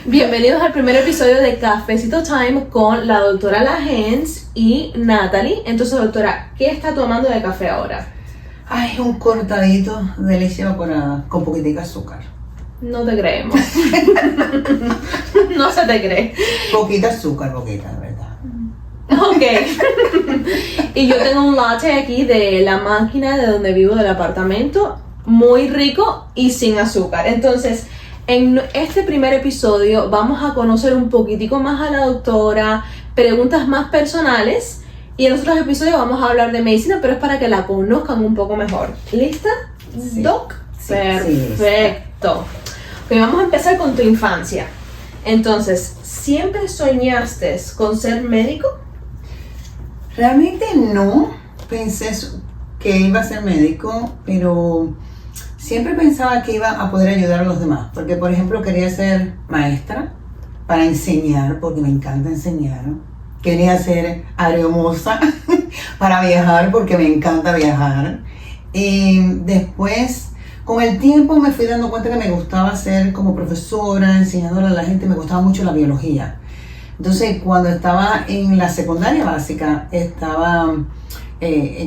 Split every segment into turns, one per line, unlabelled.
Bienvenidos al primer episodio de Cafecito Time con la doctora Lajens y Natalie. Entonces, doctora, ¿qué está tomando de café ahora?
Ay, un cortadito de leche evaporada con poquitica azúcar.
No te creemos. No se te cree.
Poquita azúcar, poquita, de verdad.
Ok. Y yo tengo un latte aquí de la máquina de donde vivo, del apartamento, muy rico y sin azúcar. Entonces, en este primer episodio vamos a conocer un poquitico más a la doctora, preguntas más personales, y en los otros episodios vamos a hablar de medicina, pero es para que la conozcan un poco mejor. ¿Lista,
Sí.
Doc?
Sí,
Perfecto. Ok, vamos a empezar con tu infancia. Entonces, ¿siempre soñaste con ser médico?
Realmente no pensé que iba a ser médico, pero siempre pensaba que iba a poder ayudar a los demás. Porque, por ejemplo, quería ser maestra para enseñar, porque me encanta enseñar. Quería ser aeromoza para viajar, porque me encanta viajar. Y después, con el tiempo, me fui dando cuenta que me gustaba ser como profesora, enseñadora a la gente. Me gustaba mucho la biología. Entonces, cuando estaba en la secundaria básica,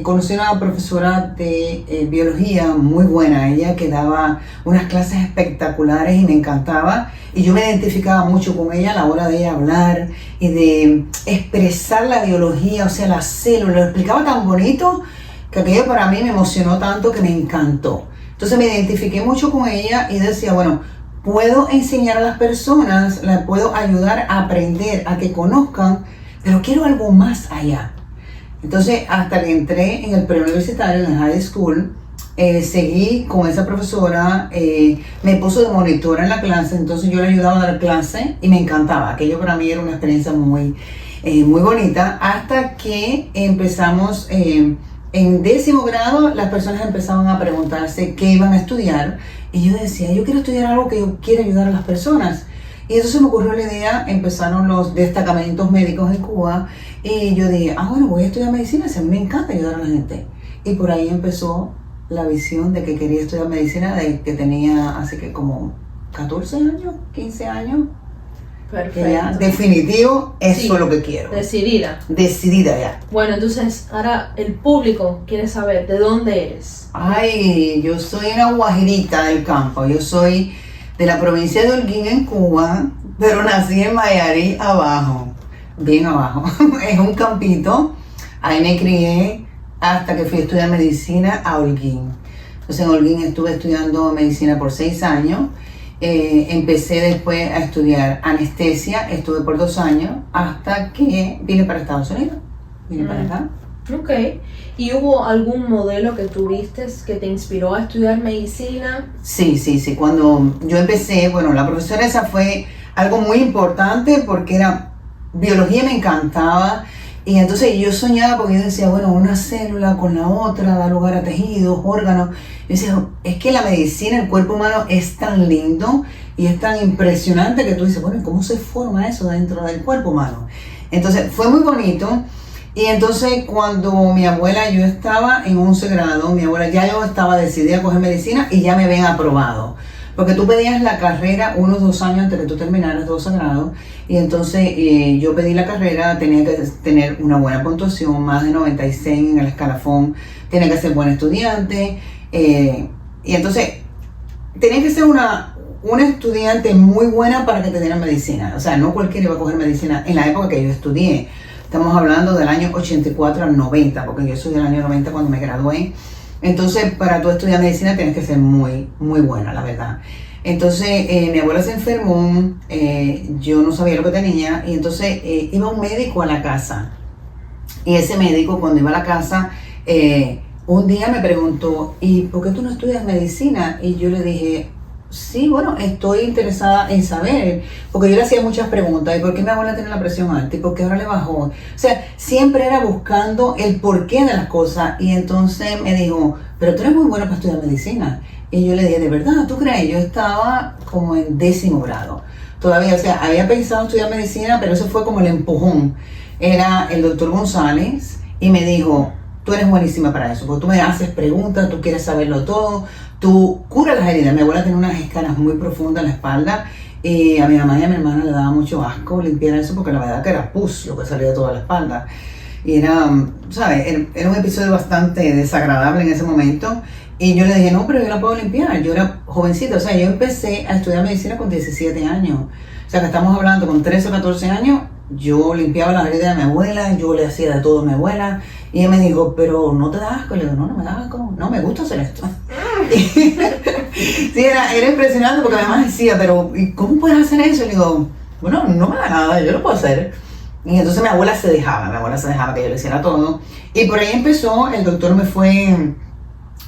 conocí a una profesora de biología muy buena, ella que daba unas clases espectaculares y me encantaba, y yo me identificaba mucho con ella a la hora de ella hablar y de expresar la biología, o sea, las células, lo explicaba tan bonito que aquello para mí me emocionó tanto que me encantó. Entonces me identifiqué mucho con ella y decía, bueno, puedo enseñar a las personas, las puedo ayudar a aprender, a que conozcan, pero quiero algo más allá. Entonces, hasta que entré en el preuniversitario, en la high school, seguí con esa profesora, me puso de monitora en la clase, entonces yo le ayudaba a dar clase y me encantaba. Aquello para mí era una experiencia muy bonita, hasta que empezamos, en 10º grado, las personas empezaban a preguntarse qué iban a estudiar, y yo decía, yo quiero estudiar algo que yo quiera ayudar a las personas. Y eso se me ocurrió la idea, empezaron los destacamentos médicos en Cuba, y yo dije, bueno, voy a estudiar medicina, si a mí me encanta ayudar a la gente. Y por ahí empezó la visión de que quería estudiar medicina, de que tenía así que como 14 años, 15 años.
Perfecto.
Ya, definitivo, eso
Sí,
es lo que quiero.
Decidida.
Decidida ya.
Bueno, entonces, ahora el público quiere saber de dónde eres.
Ay, yo soy una guajirita del campo, yo soy de la provincia de Holguín en Cuba, pero nací en Mayarí, abajo, bien abajo. Es un campito, ahí me crié hasta que fui a estudiar medicina a Holguín. Entonces en Holguín estuve estudiando medicina por 6 años, empecé después a estudiar anestesia, estuve por 2 años, hasta que vine para Estados Unidos, para acá.
Ok. ¿Y hubo algún modelo que tuviste que te inspiró a estudiar medicina?
Sí. Cuando yo empecé, bueno, la profesora esa fue algo muy importante porque era biología, me encantaba. Y entonces yo soñaba porque yo decía, bueno, una célula con la otra da lugar a tejidos, órganos. Yo decía, es que la medicina, el cuerpo humano es tan lindo y es tan impresionante que tú dices, bueno, ¿cómo se forma eso dentro del cuerpo humano? Entonces fue muy bonito. Y entonces cuando mi abuela, yo estaba en 11 grado, mi abuela ya yo estaba decidida a coger medicina y ya me habían aprobado. Porque tú pedías la carrera unos 2 años antes de que tú terminaras 12 grados. Y entonces yo pedí la carrera, tenía que tener una buena puntuación, más de 96 en el escalafón, tenía que ser buen estudiante. Y entonces tenía que ser una estudiante muy buena para que te dieran medicina. O sea, no cualquiera iba a coger medicina en la época que yo estudié. Estamos hablando del año 84 al 90, porque yo soy del año 90 cuando me gradué. Entonces, para tú estudiar medicina tienes que ser muy buena, la verdad. Entonces, mi abuela se enfermó, yo no sabía lo que tenía, y entonces iba un médico a la casa. Y ese médico, cuando iba a la casa, un día me preguntó, ¿y por qué tú no estudias medicina? Y yo le dije, sí, bueno, estoy interesada en saber, porque yo le hacía muchas preguntas, ¿y por qué mi abuela tiene la presión alta? ¿Y por qué ahora le bajó? O sea, siempre era buscando el porqué de las cosas, y entonces me dijo, pero tú eres muy buena para estudiar medicina. Y yo le dije, ¿de verdad? ¿Tú crees? Yo estaba como en 10º grado, todavía, o sea, había pensado estudiar medicina, pero eso fue como el empujón. Era el doctor González, y me dijo, tú eres buenísima para eso, porque tú me haces preguntas, tú quieres saberlo todo, tú curas las heridas. Mi abuela tenía unas escaras muy profundas en la espalda Y a mi mamá y a mi hermana le daba mucho asco limpiar eso porque la verdad que era pus lo que salía de toda la espalda. Y era, ¿sabes? Era un episodio bastante desagradable en ese momento. Y yo le dije, no, pero yo la puedo limpiar. Yo era jovencita, o sea, yo empecé a estudiar medicina con 17 años. O sea, que estamos hablando con 13 o 14 años, yo limpiaba la herida de mi abuela, yo le hacía de todo a mi abuela. Y ella me dijo, pero ¿no te da asco? Y le digo, no, no me da asco, no, me gusta hacer esto. Sí, era impresionante porque mi mamá decía, pero ¿y cómo puedes hacer eso? Y le digo, bueno, no me da nada, yo lo puedo hacer. Y entonces mi abuela se dejaba que yo le hiciera todo. Y por ahí empezó, el doctor me fue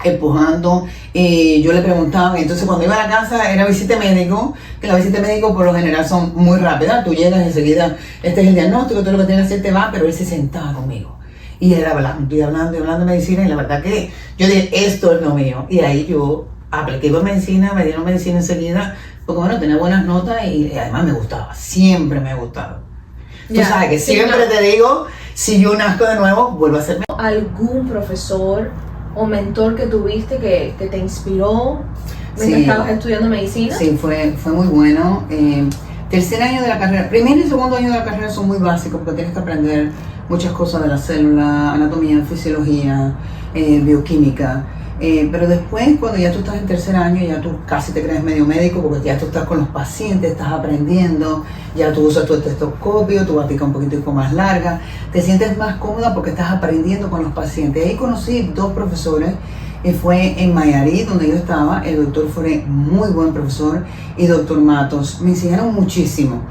empujando y yo le preguntaba. Y entonces cuando iba a la casa era visita médico, que la visita médico por lo general son muy rápidas. Tú llegas enseguida, este es el diagnóstico, todo lo que tienes que hacer te va, pero él se sentaba conmigo. Y él hablando y hablando y hablando de medicina, y la verdad que yo dije, esto es lo mío. Y ahí yo apliqué por medicina, me dieron medicina enseguida, porque bueno, tenía buenas notas y además me gustaba, siempre me ha gustado. Tú sabes que siempre te digo, si yo nazco de nuevo, vuelvo a hacerme.
¿Algún profesor o mentor que tuviste que te inspiró mientras estabas estudiando medicina?
Sí, fue muy bueno. Tercer año de la carrera, primer y segundo año de la carrera son muy básicos porque tienes que aprender muchas cosas de la célula, anatomía, fisiología, bioquímica. Pero después, cuando ya tú estás en tercer año, ya tú casi te crees medio médico porque ya tú estás con los pacientes, estás aprendiendo, ya tú usas tu estetoscopio, tu batica un poquitico más larga, te sientes más cómoda porque estás aprendiendo con los pacientes. Ahí conocí dos profesores, fue en Mayarí, donde yo estaba, el doctor Foré, muy buen profesor, y doctor Matos, me enseñaron muchísimo.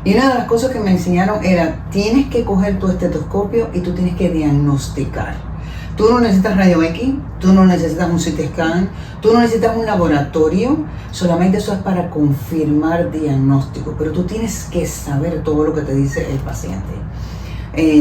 Y una de las cosas que me enseñaron era, tienes que coger tu estetoscopio y tú tienes que diagnosticar. Tú no necesitas radio X, tú no necesitas un CT scan, tú no necesitas un laboratorio, solamente eso es para confirmar diagnóstico, pero tú tienes que saber todo lo que te dice el paciente.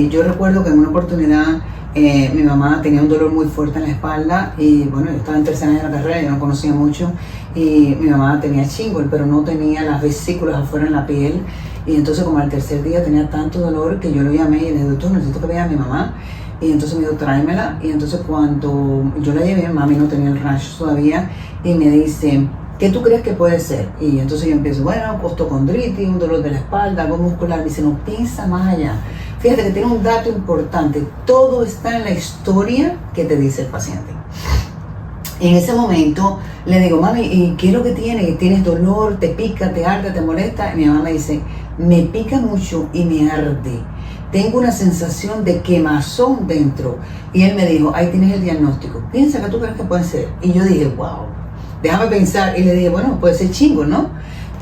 Yo recuerdo que en una oportunidad mi mamá tenía un dolor muy fuerte en la espalda y bueno, yo estaba en tercer año de la carrera, yo no conocía mucho y mi mamá tenía shingle, pero no tenía las vesículas afuera en la piel y entonces como al tercer día tenía tanto dolor que yo lo llamé y le dije, doctor, necesito que vea a mi mamá. Y entonces me dijo, tráemela. Y entonces cuando yo la llevé, mami no tenía el rash todavía, y me dice, ¿qué tú crees que puede ser? Y entonces yo empiezo, bueno, costocondritis, un dolor de la espalda, algo muscular. Me dice, no, piensa más allá. Fíjate que tiene un dato importante, todo está en la historia que te dice el paciente. Y en ese momento le digo, mami, ¿y qué es lo que tienes? ¿Tienes dolor? ¿Te pica? ¿Te arde? ¿Te molesta? Y mi mamá me dice, me pica mucho y me arde. Tengo una sensación de quemazón dentro. Y él me dijo, ahí tienes el diagnóstico. Piensa que tú crees que puede ser. Y yo dije, wow, déjame pensar. Y le dije, bueno, puede ser chingo, ¿no?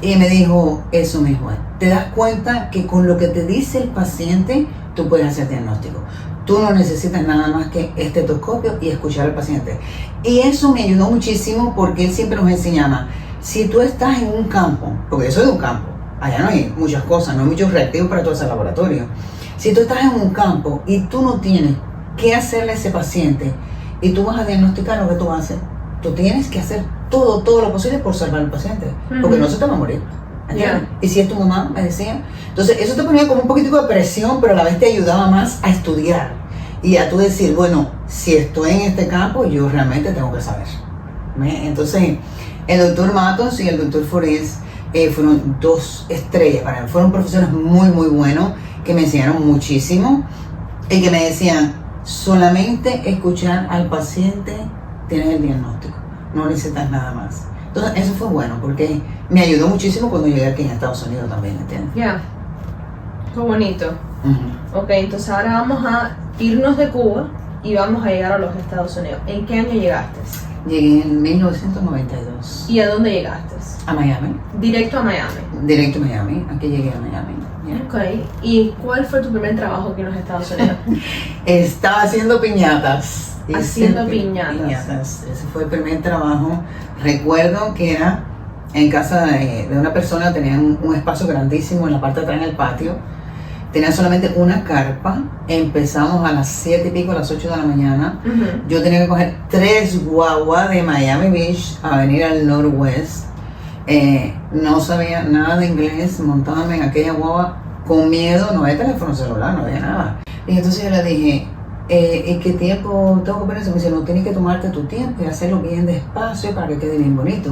Y me dijo, eso mismo es. Te das cuenta que con lo que te dice el paciente, tú puedes hacer diagnóstico. Tú no necesitas nada más que estetoscopio y escuchar al paciente. Y eso me ayudó muchísimo porque él siempre nos enseñaba, si tú estás en un campo, porque yo soy de un campo, allá no hay muchas cosas, no hay muchos reactivos para todo ese laboratorio. Si tú estás en un campo y tú no tienes qué hacerle a ese paciente y tú vas a diagnosticar lo que tú haces, tú tienes que hacer todo lo posible por salvar al paciente, porque no se te va a morir. Yeah. Y si es tu mamá, me decía. Entonces eso te ponía como un poquitico de presión, pero a la vez te ayudaba más a estudiar y a tú decir, bueno, si estoy en este campo, yo realmente tengo que saber. Entonces el doctor Matos y el doctor Forés fueron dos estrellas para mí, fueron profesores muy buenos que me enseñaron muchísimo y que me decían, solamente escuchar al paciente tienes el diagnóstico, no necesitas nada más. Entonces eso fue bueno porque me ayudó muchísimo cuando llegué aquí en Estados Unidos también, ¿entiendes?
Ya, qué bonito. Ok, entonces ahora vamos a irnos de Cuba y vamos a llegar a los Estados Unidos. ¿En qué año llegaste?
Llegué en 1992.
¿Y a dónde llegaste?
A Miami.
Directo a Miami.
Directo a Miami, aquí llegué a Miami.
Yeah. Ok, ¿y cuál fue tu primer trabajo aquí en los Estados Unidos?
Estaba haciendo piñatas.
Haciendo piñatas.
Ese fue el primer trabajo. Recuerdo que era en casa de una persona, tenían un espacio grandísimo en la parte de atrás en el patio. Tenían solamente una carpa. Empezamos a las 7 y pico, a las 8 de la mañana. Yo tenía que coger 3 guaguas de Miami Beach a venir al Northwest. No sabía nada de inglés, montándome en aquella guagua con miedo, no había teléfono celular, no había nada. Y entonces yo le dije, ¿en qué tiempo tengo que poner eso? Me dice, no, tienes que tomarte tu tiempo y hacerlo bien despacio para que quede bien bonito.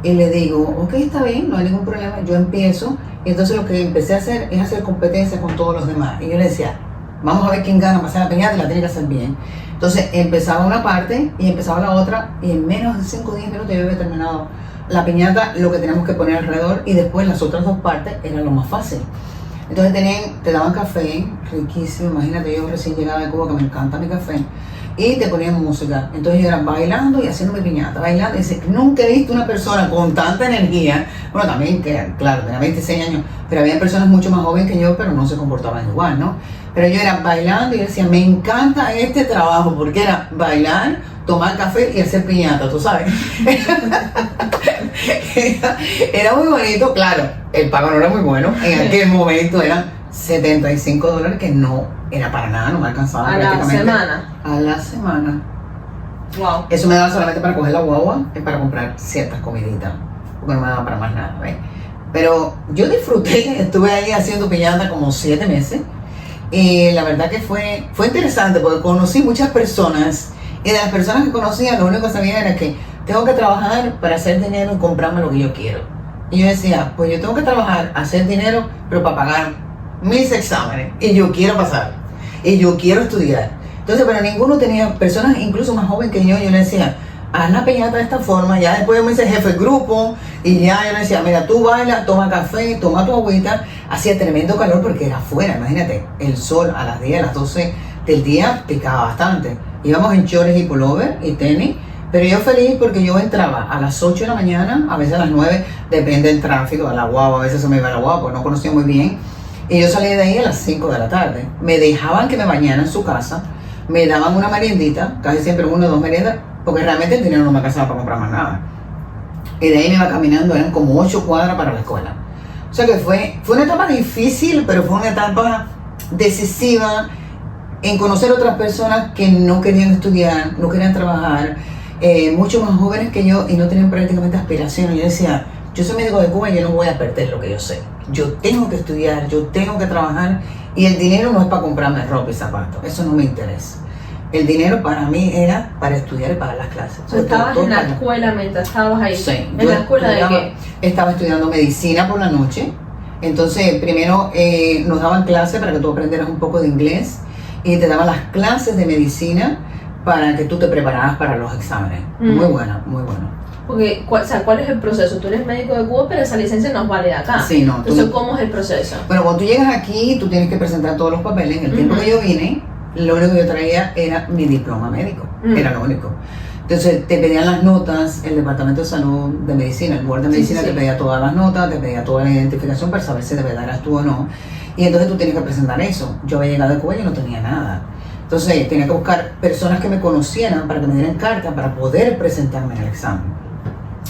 Y le digo, ok, está bien, no hay ningún problema, yo empiezo. Y entonces lo que empecé a hacer es hacer competencia con todos los demás. Y yo le decía, vamos a ver quién gana, pasar la piñata y la tiene que hacer bien. Entonces empezaba una parte y empezaba la otra y en menos de 5 o 10 minutos yo había terminado la piñata, lo que teníamos que poner alrededor, y después las otras 2 partes era lo más fácil. Entonces te daban café, riquísimo, imagínate, yo recién llegada de Cuba, que me encanta mi café, y te ponían música. Entonces yo era bailando y haciendo mi piñata, bailando, y dice, nunca he visto una persona con tanta energía. Bueno, también, que claro, tenía 26 años, pero había personas mucho más jóvenes que yo, pero no se comportaban igual, ¿no? Pero yo era bailando y decía, me encanta este trabajo, porque era bailar, tomar café y hacer piñata, tú sabes. Era muy bonito, claro, el pago no era muy bueno, en aquel momento eran $75, que no era para nada, no me alcanzaba prácticamente. A la semana.
Wow.
Eso me daba solamente para coger la guagua y para comprar ciertas comiditas, porque no me daba para más nada, ¿ves? Pero yo disfruté, estuve ahí haciendo piñata como 7 meses, y la verdad que fue interesante, porque conocí muchas personas, y de las personas que conocía, lo único que sabía era que tengo que trabajar para hacer dinero y comprarme lo que yo quiero. Y yo decía, pues yo tengo que trabajar, hacer dinero, pero para pagar mis exámenes. Y yo quiero pasar. Y yo quiero estudiar. Entonces, pero ninguno tenía, personas incluso más jóvenes que yo le decía, haz la piñata de esta forma. Ya después yo me hice jefe de grupo. Y ya yo le decía, mira, tú bailas, toma café, toma tu agüita. Hacía tremendo calor porque era afuera, imagínate. El sol a las 10, a las 12 del día picaba bastante. Íbamos en chores y pullover y tenis. Pero yo feliz porque yo entraba a las 8 de la mañana, a veces a las 9, depende del tráfico, a la guagua, a veces se me iba a la guagua, porque no conocía muy bien. Y yo salía de ahí a las 5 de la tarde. Me dejaban que me bañara en su casa, me daban una meriendita, casi siempre 1 o 2 meriendas, porque realmente el dinero no me alcanzaba para comprar más nada. Y de ahí me iba caminando, eran como 8 cuadras para la escuela. O sea que fue una etapa difícil, pero fue una etapa decisiva en conocer otras personas que no querían estudiar, no querían trabajar, mucho más jóvenes que yo y no tenían prácticamente aspiraciones. Yo decía, yo soy médico de Cuba y yo no voy a perder lo que yo sé. Yo tengo que estudiar, yo tengo que trabajar, y el dinero no es para comprarme ropa y zapatos, eso no me interesa. El dinero para mí era para estudiar y pagar las clases.
¿Tú estabas en la escuela mientras estabas ahí?
Sí.
¿En la escuela de qué?
Estaba estudiando medicina por la noche. Entonces, primero nos daban clases para que tú aprendieras un poco de inglés, y te daban las clases de medicina para que tú te prepararas para los exámenes. Muy buena, muy buena.
Porque, ¿cuál es el proceso? Tú eres médico de Cuba, pero esa licencia no es válida acá.
Sí, no.
Entonces, ¿cómo es el proceso?
Bueno, cuando tú llegas aquí, tú tienes que presentar todos los papeles. En el tiempo que yo vine, lo único que yo traía era mi diploma médico. Era lo único. Entonces, te pedían las notas, el departamento de salud de medicina, el board de medicina te pedía todas las notas, te pedía toda la identificación para saber si de verdad eras tú o no. Y entonces tú tienes que presentar eso. Yo había llegado de Cuba y no tenía nada. Entonces tenía que buscar personas que me conocieran para que me dieran carta para poder presentarme en el examen.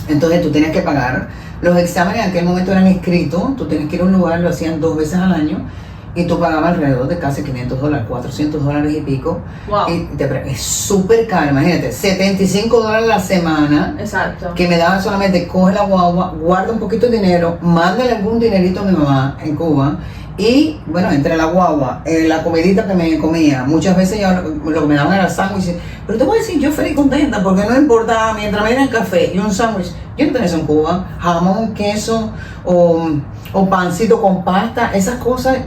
Entonces tú tenías que pagar. Los exámenes en aquel momento eran escritos, tú tenías que ir a un lugar, lo hacían 2 veces al año, y tú pagabas alrededor de casi $500, $400 y pico.
Wow.
Y es súper caro, imagínate, $75 la semana.
Exacto.
Que me daban solamente, coge la guagua, guarda un poquito de dinero, mándale algún dinerito a mi mamá en Cuba. Y bueno, entre la guagua, la comidita que me comía, muchas veces yo lo que me daban era sándwiches. Pero te voy a decir, yo feliz y contenta, porque no importaba, mientras me dieran café y un sándwich. Yo no tenía eso en Cuba, jamón, queso o pancito con pasta, esas cosas.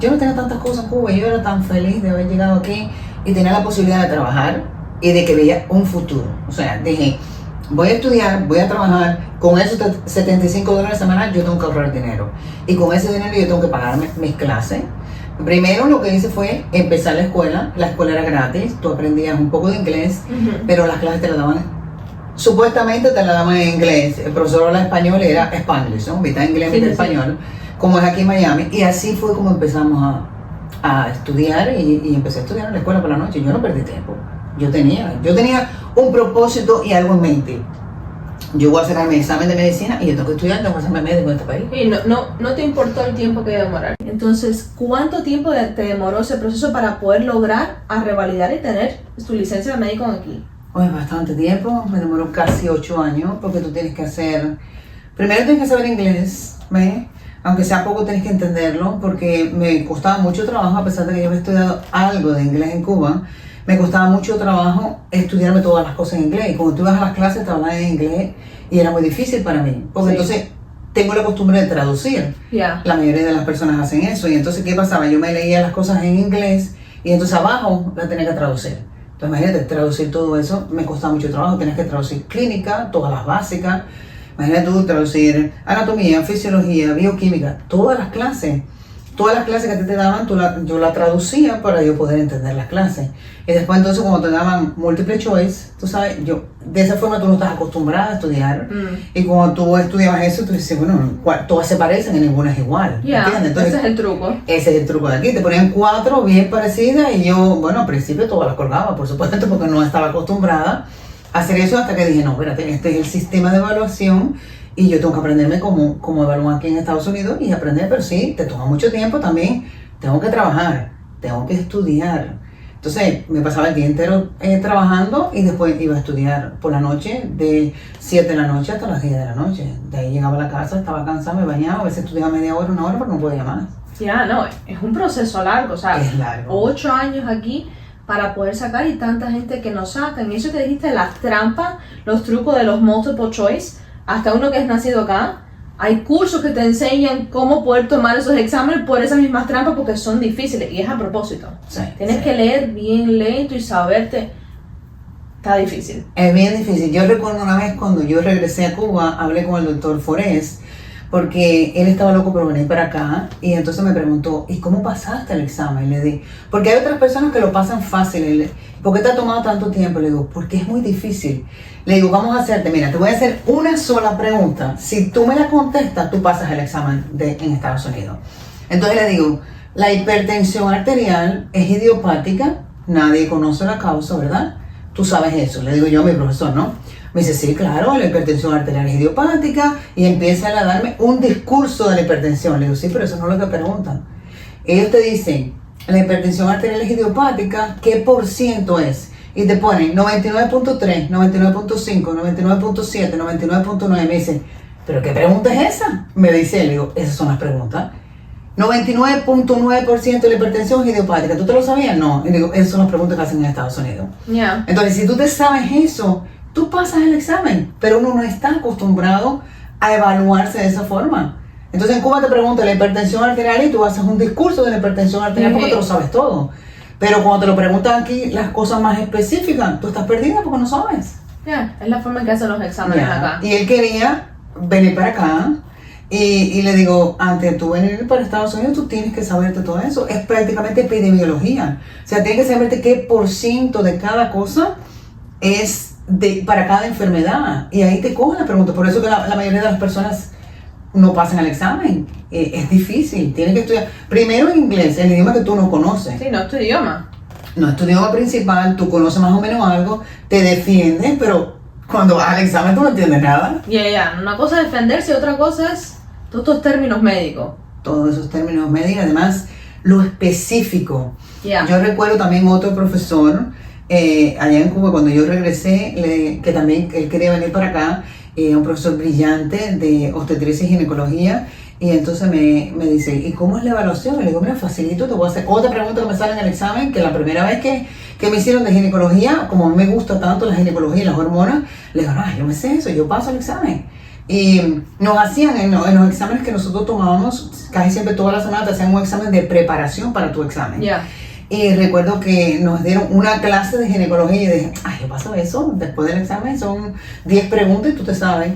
Yo no tenía tantas cosas en Cuba, yo era tan feliz de haber llegado aquí y tener la posibilidad de trabajar y de que veía un futuro. O sea, dije, voy a estudiar, voy a trabajar, con esos $75 semanal yo tengo que ahorrar dinero. Y con ese dinero yo tengo que pagarme mis clases. Primero lo que hice fue empezar la escuela era gratis, tú aprendías un poco de inglés, pero las clases te las daban, supuestamente te las daban en inglés. El profesor hablaba español, era Spanglish, ¿no? Mitad inglés, mitad español, como es aquí en Miami. Y así fue como empezamos a estudiar y empecé a estudiar en la escuela por la noche. Yo no perdí tiempo. Yo tenía un propósito y algo en mente. Yo voy a hacer mi examen de medicina y yo tengo que estudiar, tengo que hacerme médico en este país.
Y no te importó el tiempo que iba a demorar. Entonces, ¿cuánto tiempo te demoró ese proceso para poder lograr a revalidar y tener tu licencia de médico aquí?
Pues bastante tiempo, me demoró casi 8 años, porque tú tienes que hacer, primero tienes que saber inglés, ¿ves? Aunque sea poco tienes que entenderlo, porque me costaba mucho trabajo, a pesar de que yo había estudiado algo de inglés en Cuba. me costaba mucho trabajo estudiarme todas las cosas en inglés. Y cuando tú ibas a las clases te hablaban en inglés y era muy difícil para mí. Porque entonces tengo la costumbre de traducir.
Yeah.
La mayoría de las personas hacen eso. Y entonces, ¿qué pasaba? Yo me leía las cosas en inglés y entonces abajo las tenía que traducir. Entonces, imagínate, traducir todo eso me costaba mucho trabajo. Tenías que traducir clínica, todas las básicas. Imagínate tú traducir anatomía, fisiología, bioquímica, todas las clases. Todas las clases que te daban, yo la traducía para yo poder entender las clases. Y después entonces cuando te daban multiple choice, tú sabes, de esa forma tú no estás acostumbrada a estudiar. Y cuando tú estudiabas eso, tú dices, bueno, todas se parecen y ninguna es igual. ¿Entiendes? Entonces,
ese es el truco.
Ese es el truco de aquí. Te ponían 4 bien parecidas y yo, bueno, al principio todas las colgaba, por supuesto, porque no estaba acostumbrada a hacer eso hasta que dije, no, espérate, este es el sistema de evaluación. Y yo tengo que aprenderme cómo evalúan aquí en Estados Unidos y aprender, pero sí, te toma mucho tiempo también. Tengo que trabajar, tengo que estudiar. Entonces me pasaba el día entero trabajando y después iba a estudiar por la noche, de 7 de la noche hasta las 10 de la noche. De ahí llegaba a la casa, estaba cansada, me bañaba, a veces estudiaba media hora, 1 hora, pero no podía más.
Ya, no, es un proceso largo, o sea,
es largo.
8 años aquí para poder sacar y tanta gente que no sacan. Y eso que dijiste, las trampas, los trucos de los multiple choice, hasta uno que es nacido acá, hay cursos que te enseñan cómo poder tomar esos exámenes por esas mismas trampas porque son difíciles y es a propósito.
Sí,
Tienes que leer bien lento y saberte. Está difícil.
Es bien difícil. Yo recuerdo una vez cuando yo regresé a Cuba, hablé con el doctor Forés, porque él estaba loco por venir para acá y entonces me preguntó, ¿y cómo pasaste el examen? Le di, porque hay otras personas que lo pasan fácil. ¿Por qué te ha tomado tanto tiempo? Le digo, porque es muy difícil. Le digo, vamos a hacerte, mira, te voy a hacer una sola pregunta. Si tú me la contestas, tú pasas el examen en Estados Unidos. Entonces le digo, la hipertensión arterial es idiopática, nadie conoce la causa, ¿verdad? Tú sabes eso, le digo yo a mi profesor, ¿no? Me dice, sí, claro, la hipertensión arterial es idiopática y empieza a darme un discurso de la hipertensión. Le digo, sí, pero eso no es lo que preguntan. Ellos te dicen, la hipertensión arterial es idiopática, ¿qué por ciento es? Y te ponen 99.3, 99.5, 99.7, 99.9. Me dicen, ¿pero qué pregunta es esa? Me dice, le digo, esas son las preguntas. 99.9% de la hipertensión es idiopática. ¿Tú te lo sabías? No. Y digo, esas son las preguntas que hacen en Estados Unidos.
Yeah.
Entonces, si tú te sabes eso, tú pasas el examen, pero uno no está acostumbrado a evaluarse de esa forma. Entonces en Cuba te preguntan la hipertensión arterial y tú haces un discurso de la hipertensión arterial porque te lo sabes todo. Pero cuando te lo preguntan aquí las cosas más específicas, tú estás perdida porque no sabes.
Es la forma en que hacen los exámenes acá.
Y él quería venir para acá y le digo, antes de tú venir para Estados Unidos, tú tienes que saberte todo eso. Es prácticamente epidemiología. O sea, tienes que saberte qué por ciento de cada cosa es para cada enfermedad. Y ahí te cogen la pregunta. Por eso que la mayoría de las personas no pasan el examen. Es difícil. Tienes que estudiar primero en inglés, el idioma que tú no conoces.
Sí, no es tu idioma.
No es tu idioma principal, tú conoces más o menos algo, te defiendes, pero cuando vas al examen tú no entiendes nada.
Una cosa es defenderse y otra cosa es todos estos términos médicos.
Todos esos términos médicos, además lo específico. Yo recuerdo también otro profesor allá en Cuba, cuando yo regresé, que también él quería venir para acá, un profesor brillante de obstetricia y ginecología, y entonces me dice, ¿y cómo es la evaluación? Le digo, mira, facilito, te voy a hacer otra pregunta que me sale en el examen, que la primera vez que me hicieron de ginecología, como a mí me gusta tanto la ginecología y las hormonas, le digo, no, yo me sé eso, yo paso el examen. Y nos hacían, en los exámenes que nosotros tomábamos, casi siempre toda la semana te hacían un examen de preparación para tu examen. Y recuerdo que nos dieron una clase de ginecología y dije, yo paso eso, después del examen son 10 preguntas y tú te sabes.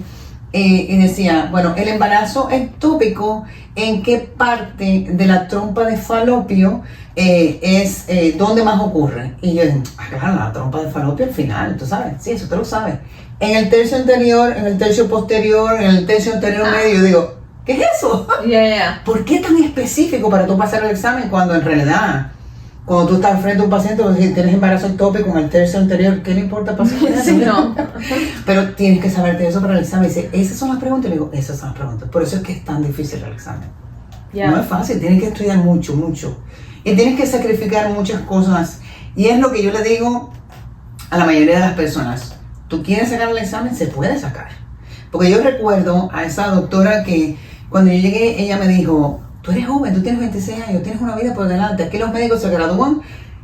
Y decía, bueno, el embarazo ectópico, ¿en qué parte de la trompa de falopio es donde más ocurre? Y yo dije, claro, la trompa de falopio al final, tú sabes, sí, eso te lo sabes. En el tercio anterior, en el tercio posterior, en el tercio anterior medio, yo digo, ¿qué es eso? ¿Por qué tan específico para tú pasar el examen cuando en realidad, cuando tú estás frente a un paciente, si tienes embarazo ectópico con el tercio anterior, ¿qué le importa pasar?
Sí, no.
Pero tienes que saberte eso para el examen. Dice, esas son las preguntas. Y le digo, esas son las preguntas. Por eso es que es tan difícil el examen. No es fácil, tienes que estudiar mucho, mucho. Y tienes que sacrificar muchas cosas. Y es lo que yo le digo a la mayoría de las personas. Tú quieres sacar el examen, se puede sacar. Porque yo recuerdo a esa doctora que cuando yo llegué, ella me dijo, tú eres joven, tú tienes 26 años, tienes una vida por delante. Aquí los médicos se gradúan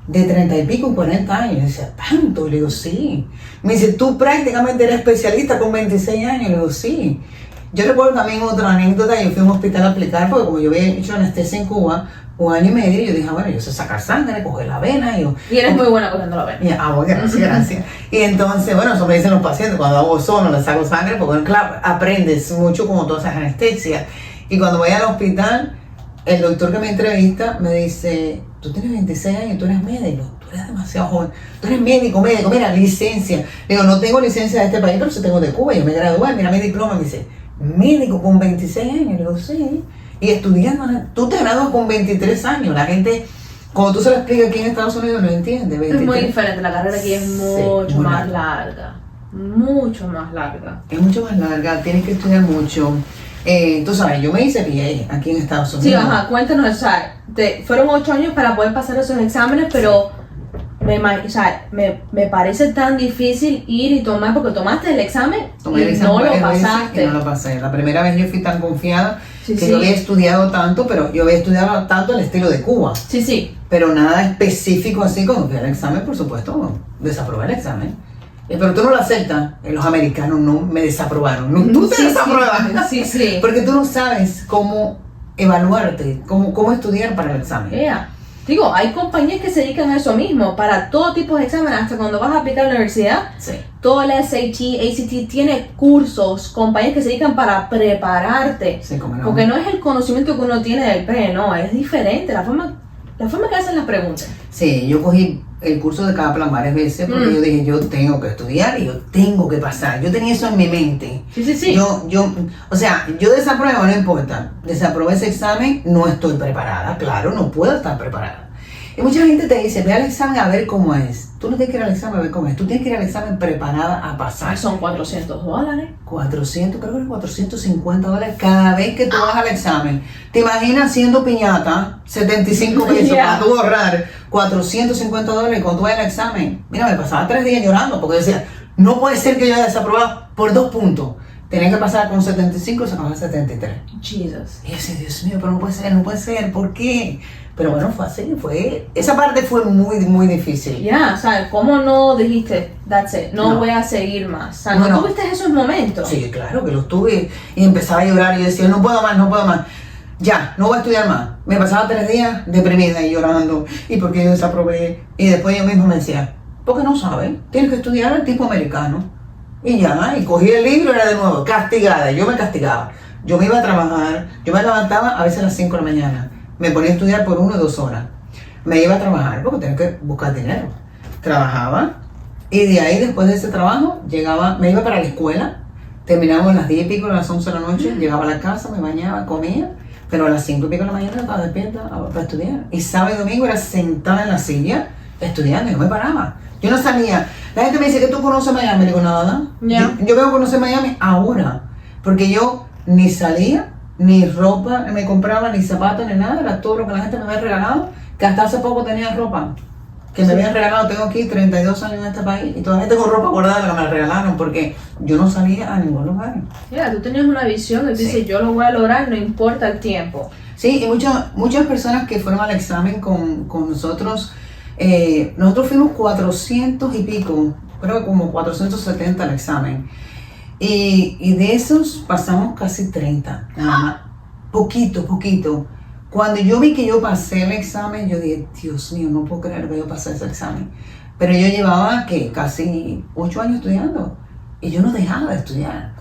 de 30 y pico, 40 años. Y decía, ¿tanto? Y le digo, sí. Me dice, tú prácticamente eres especialista con 26 años. Y le digo, sí. Yo recuerdo también otra anécdota. Yo fui a un hospital a aplicar, porque como yo había hecho anestesia en Cuba, 1 año y medio, yo dije, bueno, yo sé sacar sangre, coger la vena.
Y eres muy buena cogiendo la vena.
Bueno, gracias. Y entonces, bueno, eso me dicen los pacientes, cuando hago ozono, le saco sangre, porque bueno, claro, aprendes mucho como todas esas anestesias. Y cuando voy al hospital, el doctor que me entrevista me dice, tú tienes 26 años, tú eres médico, tú eres demasiado joven, tú eres médico, mira, licencia. Le digo, no tengo licencia de este país, pero sí tengo de Cuba, yo me gradué, mira mi diploma. Me dice, médico con 26 años. Le digo, sí. Y estudiando, tú te gradúas con 23 años. La gente, cuando tú se lo explicas aquí en Estados Unidos, no entiende. 23.
Es muy diferente, la carrera aquí es mucho más larga. Mucho más larga.
Es mucho más larga, tienes que estudiar mucho. Tú sabes, yo me hice PA aquí en Estados Unidos.
Sí, ajá, cuéntanos, o sea, fueron 8 años para poder pasar esos exámenes, pero me parece tan difícil ir y tomar, porque tomaste el examen y no lo pasaste.
Y no lo pasé. La primera vez yo fui tan confiada que
sí.
yo había estudiado tanto, pero yo había estudiado tanto el estilo de Cuba.
Sí.
Pero nada específico así. Cuando fui al examen, por supuesto, desaprobé el examen. Pero tú no lo aceptas. Los americanos no me desaprobaron. No, tú te desapruebas.
Sí.
Porque tú no sabes cómo evaluarte, cómo estudiar para el examen.
Digo, hay compañías que se dedican a eso mismo, para todo tipo de exámenes, hasta cuando vas a aplicar a la universidad.
Sí.
Todo el SAT, ACT tiene cursos, compañías que se dedican para prepararte.
Sí, cómo no.
Porque no es el conocimiento que uno tiene del pre, no, es diferente, la forma que hacen las preguntas.
Sí, yo cogí el curso de Kaplan varias veces porque yo dije, yo tengo que estudiar y yo tengo que pasar. Yo tenía eso en mi mente.
Sí.
Yo desapruebo, no importa. Desaprobé ese examen, no estoy preparada. Claro, no puedo estar preparada. Y mucha gente te dice, ve al examen a ver cómo es. Tú no tienes que ir al examen a ver cómo es. Tú tienes que ir al examen preparada a pasar.
Son $400.
400, creo que es $450 cada vez que tú vas al examen. ¿Te imaginas siendo piñata 75 pesos para tú ahorrar $450 cuando tú vas al examen? Mira, me pasaba 3 días llorando porque decía, no puede ser que yo haya desaprobado por 2 puntos. Tenía que pasar con 75 y sacaba 73.
Jesus.
Y yo decía, Dios mío, pero no puede ser, ¿por qué? Pero bueno, fue así, esa parte fue muy, muy difícil.
O sea, ¿cómo no dijiste, that's it, no voy a seguir más? O sea, ¿no tuviste esos momentos?
Sí, claro que los tuve y empezaba a llorar y decía, no puedo más. Ya, no voy a estudiar más. Me pasaba 3 días deprimida y llorando. ¿Y por qué yo desaprobé? Y después yo mismo me decía, porque no sabes, tienes que estudiar al tipo americano. Y ya, y cogí el libro y era de nuevo, castigada. Yo me castigaba. Yo me iba a trabajar, yo me levantaba a veces a las 5 de la mañana. Me ponía a estudiar por 1 o 2 horas. Me iba a trabajar porque tenía que buscar dinero. Trabajaba y de ahí, después de ese trabajo, me iba para la escuela. Terminábamos a las 10 y pico, a las 11 de la noche. Llegaba a la casa, me bañaba, comía. Pero a las 5 y pico de la mañana estaba despierta para estudiar. Y sábado y domingo era sentada en la silla estudiando y no me paraba. Yo no salía. La gente me dice que tú conoces Miami. Le digo, nada. Yo vengo a conocer Miami ahora. Porque yo ni salía, ni ropa me compraba, ni zapatos, ni nada. Era todo lo que la gente me había regalado. Que hasta hace poco tenía ropa que me habían regalado. Tengo aquí 32 años en este país y todavía tengo ropa guardada que me la regalaron porque yo no salía a ningún lugar.
Tú tenías una visión y dices, yo lo voy a lograr, no importa el tiempo.
Sí, y muchas personas que fueron al examen con nosotros, nosotros fuimos 400 y pico, creo que como 470 al examen. Y de esos pasamos casi 30, nada más. Poquito. Cuando yo vi que yo pasé el examen, yo dije, Dios mío, no puedo creer que yo pasé ese examen. Pero yo llevaba, casi 8 años estudiando. Y yo no dejaba de estudiar.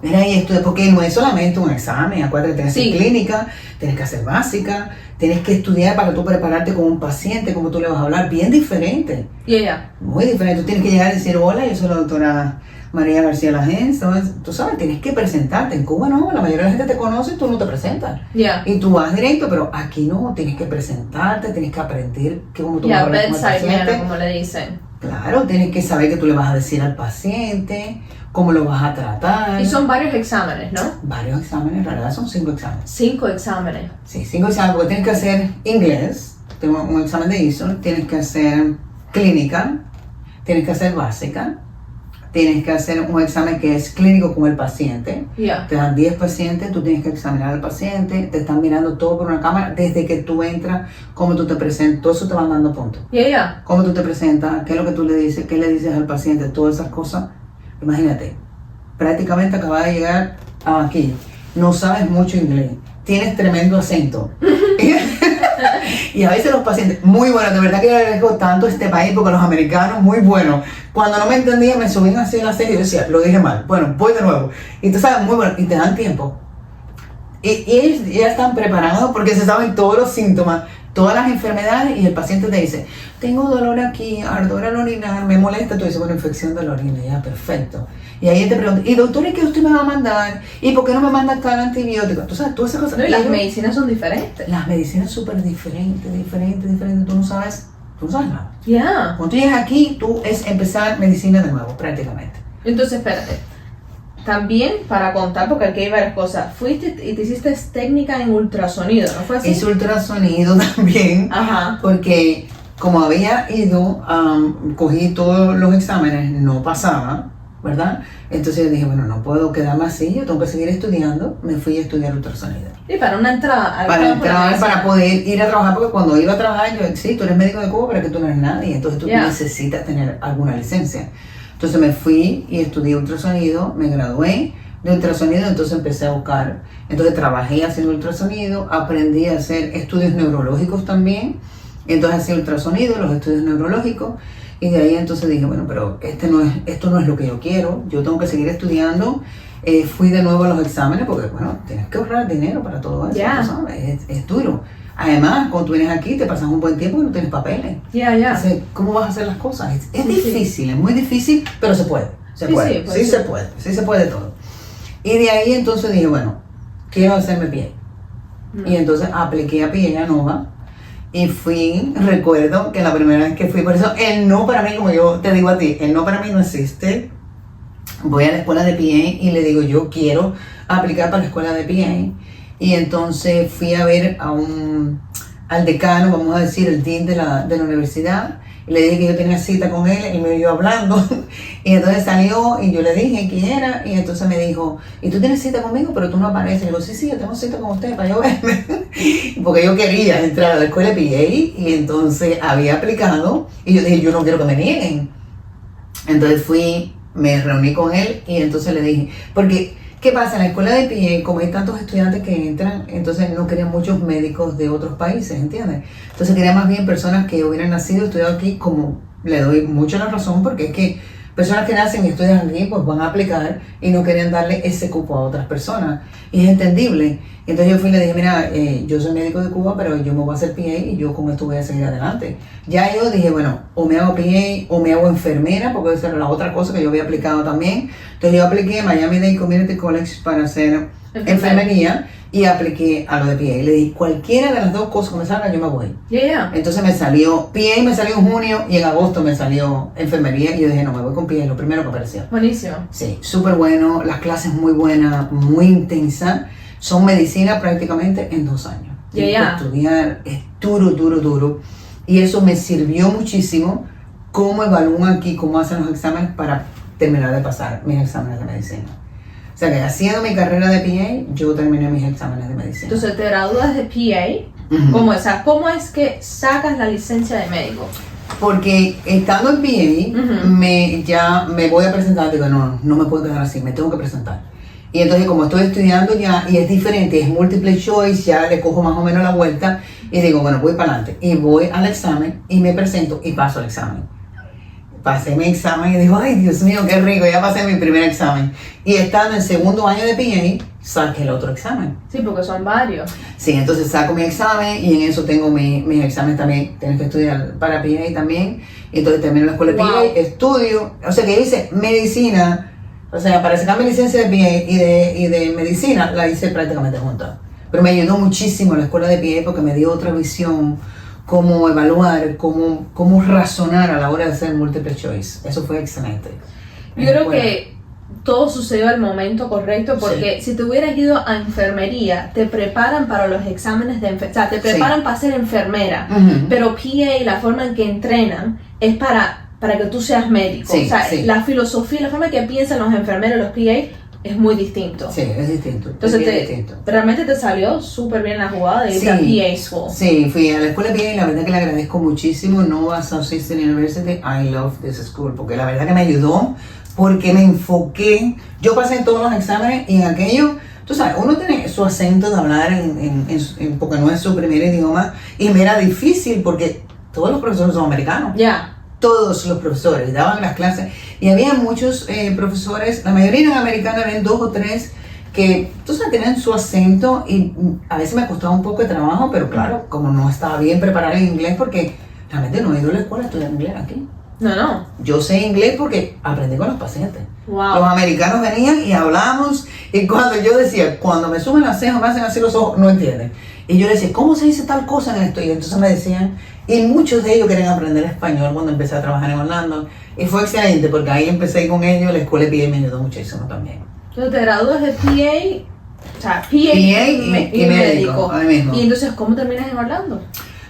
Mira, y esto porque no es solamente un examen. Acuérdate, tienes que hacer clínica, tienes que hacer básica, tienes que estudiar para tú prepararte con un paciente, como tú le vas a hablar, bien diferente. Muy diferente. Tú tienes que llegar y decir, hola, yo soy la doctora María García Lagens. Tú sabes, tienes que presentarte. En Cuba no, la mayoría de la gente te conoce y tú no te presentas. Y tú vas directo, pero aquí no, tienes que presentarte, tienes que aprender cómo tú vas a hablar con el paciente.
Como le dicen.
Claro, tienes que saber qué tú le vas a decir al paciente, cómo lo vas a tratar.
Y son varios exámenes, ¿no?
Varios exámenes, en realidad son 5 exámenes.
5 exámenes.
Sí, 5 exámenes, porque tienes que hacer inglés, tengo un examen de ISO, tienes que hacer clínica, tienes que hacer básica, tienes que hacer un examen que es clínico con el paciente.
Yeah.
Te dan 10 pacientes, tú tienes que examinar al paciente, te están mirando todo por una cámara, desde que tú entras, cómo tú te presentas, todo eso te van dando puntos.
Yeah.
Cómo tú te presentas, qué es lo que tú le dices, qué le dices al paciente, todas esas cosas. Imagínate, prácticamente acabas de llegar aquí, no sabes mucho inglés, tienes tremendo acento. Y a veces los pacientes, muy buenos, de verdad que yo agradezco tanto este país porque los americanos, muy buenos. Cuando no me entendían, me subían así en la serie y yo decía, lo dije mal, bueno, voy de nuevo. Y tú sabes, muy bueno, y te dan tiempo. Y ellos ya están preparados porque se saben todos los síntomas, todas las enfermedades, y el paciente te dice, tengo dolor aquí, ardor al orinar, me molesta. Tú dices, bueno, infección de la orina, ya, perfecto. Y ahí te preguntan, y doctor, ¿y qué usted me va a mandar? ¿Y por qué no me manda tal antibiótico? Tú sabes, todas esas cosas.
No, y las medicinas son diferentes.
Las medicinas súper diferentes. Tú no sabes nada.
Yeah.
Cuando tú llegas aquí, tú es empezar medicina de nuevo, prácticamente.
Entonces, espérate. También, para contar, porque aquí hay varias cosas, fuiste y te hiciste técnica en ultrasonido, ¿no fue así?
Hice ultrasonido también,
Ajá.
porque como había ido, cogí todos los exámenes, no pasaba, ¿verdad? Entonces yo dije, bueno, no puedo quedarme así, yo tengo que seguir estudiando. Me fui a estudiar ultrasonido.
Y para una entrada.
Para entrar, para poder ir a trabajar, porque cuando iba a trabajar, yo, sí, tú eres médico de Cuba, pero que tú no eres nadie, entonces tú necesitas tener alguna licencia. Entonces me fui y estudié ultrasonido, me gradué de ultrasonido, entonces empecé a buscar. Entonces trabajé haciendo ultrasonido, aprendí a hacer estudios neurológicos también. Entonces hacía ultrasonido, los estudios neurológicos, y de ahí entonces dije, bueno, pero esto no es lo que yo quiero, yo tengo que seguir estudiando. Fui de nuevo a los exámenes porque, bueno, tienes que ahorrar dinero para todo eso, ¿tú sabes? Es duro. Además, cuando tú vienes aquí, te pasas un buen tiempo y no tienes papeles. Entonces, ¿cómo vas a hacer las cosas? Es difícil, es muy difícil, pero se puede. Se puede todo. Y de ahí entonces dije, bueno, quiero hacerme PA. Y entonces apliqué a PA a Nova. Y fui, recuerdo que la primera vez que fui, por eso el no para mí, como yo te digo a ti, el no para mí no existe. Voy a la escuela de PA y le digo, yo quiero aplicar para la escuela de PA. Y entonces fui a ver al decano, vamos a decir, el dean de la universidad. Y le dije que yo tenía cita con él, y me iba hablando. Y entonces salió y yo le dije quién era. Y entonces me dijo, ¿y tú tienes cita conmigo? Pero tú no apareces. Y le digo, sí, yo tengo cita con usted para yo verme. Porque yo quería entrar a la escuela de PA. Y entonces había aplicado. Y yo dije, yo no quiero que me nieguen. Entonces fui, me reuní con él y entonces le dije, porque ¿qué pasa? En la escuela de PA, como hay tantos estudiantes que entran, entonces no querían muchos médicos de otros países, ¿entiendes? Entonces quería más bien personas que hubieran nacido y estudiado aquí, como le doy mucho la razón, porque es que personas que nacen y estudian aquí, pues van a aplicar y no querían darle ese cupo a otras personas. Y es entendible. Entonces yo fui y le dije, mira, yo soy médico de Cuba, pero yo me voy a hacer PA y yo con esto voy a seguir adelante. Ya yo dije, bueno, o me hago PA o me hago enfermera, porque esa era la otra cosa que yo había aplicado también. Entonces yo apliqué en Miami-Dade Community College para hacer enfermería y apliqué a lo de PA. Le dije, cualquiera de las dos cosas que me salgan, yo me voy. Entonces me salió PA, me salió en junio y en agosto me salió enfermería y yo dije, no, me voy con PA, lo primero que apareció.
Buenísimo.
Sí, súper bueno, las clases muy buenas, muy intensas. Son medicina prácticamente en 2 años. Estudiar es duro. Y eso me sirvió muchísimo. Cómo evalúan aquí, cómo hacen los exámenes para terminar de pasar mis exámenes de medicina. O sea que haciendo mi carrera de PA, yo terminé mis exámenes de medicina.
Entonces te gradúas de PA. ¿Cómo es que sacas la licencia de médico?
Porque estando en PA, ya me voy a presentar. Digo, no me puedo quedar así, me tengo que presentar. Y entonces como estoy estudiando ya, y es diferente, es multiple choice, ya le cojo más o menos la vuelta, y digo, bueno, voy para adelante. Y voy al examen, y me presento, y paso el examen. Pasé mi examen, y digo, ay, Dios mío, qué rico, ya pasé mi primer examen. Y estando en segundo año de PA, saqué el otro examen.
Sí, porque son varios.
Sí, entonces saco mi examen, y en eso tengo mis exámenes también. Tienes que estudiar para PA también. Y entonces termino la escuela de PA, estudio, o sea que hice medicina. O sea, para sacar mi licencia de PA y de medicina, la hice prácticamente junta. Pero me ayudó muchísimo la escuela de PA porque me dio otra visión, cómo evaluar, cómo razonar a la hora de hacer multiple choice. Eso fue excelente.
Yo creo que todo sucedió al momento correcto porque si te hubieras ido a enfermería, te preparan para los exámenes de enfermería, o sea, te preparan para ser enfermera, pero PA, la forma en que entrenan, es para para que tú seas médico.
Sí,
o sea,
sí.
la filosofía, la forma que piensan los enfermeros, los PA, es muy distinto.
Sí, es distinto.
Entonces,
es bien distinto.
realmente te salió súper bien la jugada de irte a PA School.
Sí, fui a la escuela PA y la verdad que le agradezco muchísimo. Nova Southeastern University, I love this school, porque la verdad que me ayudó, porque me enfoqué. Yo pasé en todos los exámenes y en aquello, tú sabes, uno tiene su acento de hablar porque no es su primer idioma, y me era difícil porque todos los profesores son americanos.
Ya.
Todos los profesores daban las clases y había muchos profesores, la mayoría eran americanos, había 2 o 3 que, tú sabes, tenían su acento y a veces me costaba un poco de trabajo, pero claro, como no estaba bien preparada en inglés, porque realmente no he ido a la escuela a estudiar inglés aquí.
No.
Yo sé inglés porque aprendí con los pacientes.
Wow.
Los americanos venían y hablábamos, y cuando yo decía, cuando me suben las cejas, me hacen así los ojos, no entienden. Y yo les decía, ¿cómo se dice tal cosa en esto? Y entonces me decían, y muchos de ellos querían aprender español cuando empecé a trabajar en Orlando. Y fue excelente porque ahí empecé con ellos, la escuela de PA me ayudó muchísimo también.
Entonces te gradúas de PA, o sea, PA
y médico, ahí mismo.
Y entonces, ¿cómo terminas en Orlando?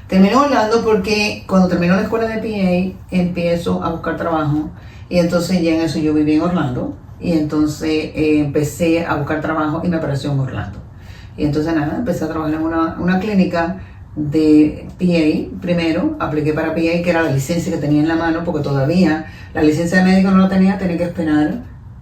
Terminé en Orlando porque cuando terminó la escuela de PA empiezo a buscar trabajo y entonces ya en eso yo viví en Orlando y entonces empecé a buscar trabajo y me apareció en Orlando. Y entonces nada, empecé a trabajar en una clínica de PA primero, apliqué para PA que era la licencia que tenía en la mano porque todavía la licencia de médico no la tenía que esperar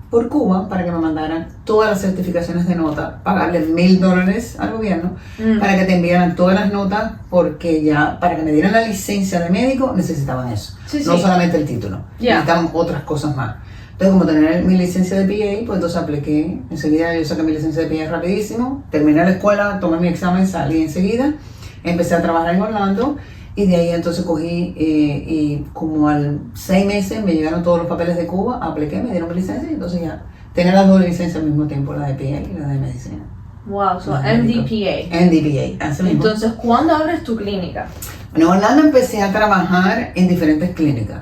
por Cuba para que me mandaran todas las certificaciones de nota, pagarle $1,000 al gobierno para que te enviaran todas las notas porque ya para que me dieran la licencia de médico necesitaban eso, no solamente el título, necesitaban otras cosas más. Entonces, como tenía mi licencia de PA, pues entonces apliqué enseguida, yo saqué mi licencia de PA rapidísimo, terminé la escuela, tomé mi examen, salí enseguida, empecé a trabajar en Orlando y de ahí entonces cogí y como al 6 meses me llegaron todos los papeles de Cuba, apliqué, me dieron mi licencia y entonces ya tenía las 2 licencias al mismo tiempo, la de PA y la de medicina.
Wow, so NDPA.
NDPA, así mismo.
Entonces, ¿cuándo abres tu clínica?
Bueno, en Orlando empecé a trabajar en diferentes clínicas.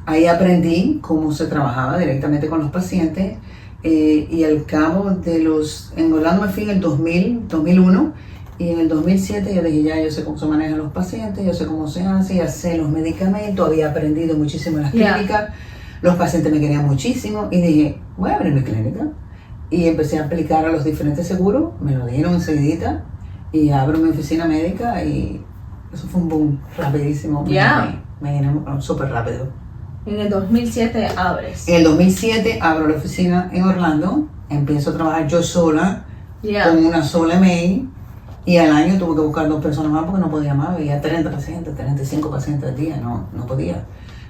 Ahí aprendí cómo se trabajaba directamente con los pacientes y al cabo de en Orlando me fui en el 2001 y en el 2007 yo dije ya yo sé cómo se manejan los pacientes, yo sé cómo se hace, ya sé los medicamentos, había aprendido muchísimo en las clínicas, los pacientes me querían muchísimo y dije voy a abrir mi clínica y empecé a aplicar a los diferentes seguros, me lo dieron enseguidita y abro mi oficina médica y eso fue un boom rapidísimo, me llené súper rápido.
En el 2007 abres.
En el 2007 abro la oficina en Orlando, empiezo a trabajar yo sola, con una sola mail, y al año tuve que buscar 2 personas más porque no podía más, veía 30 pacientes, 35 pacientes al día, no podía.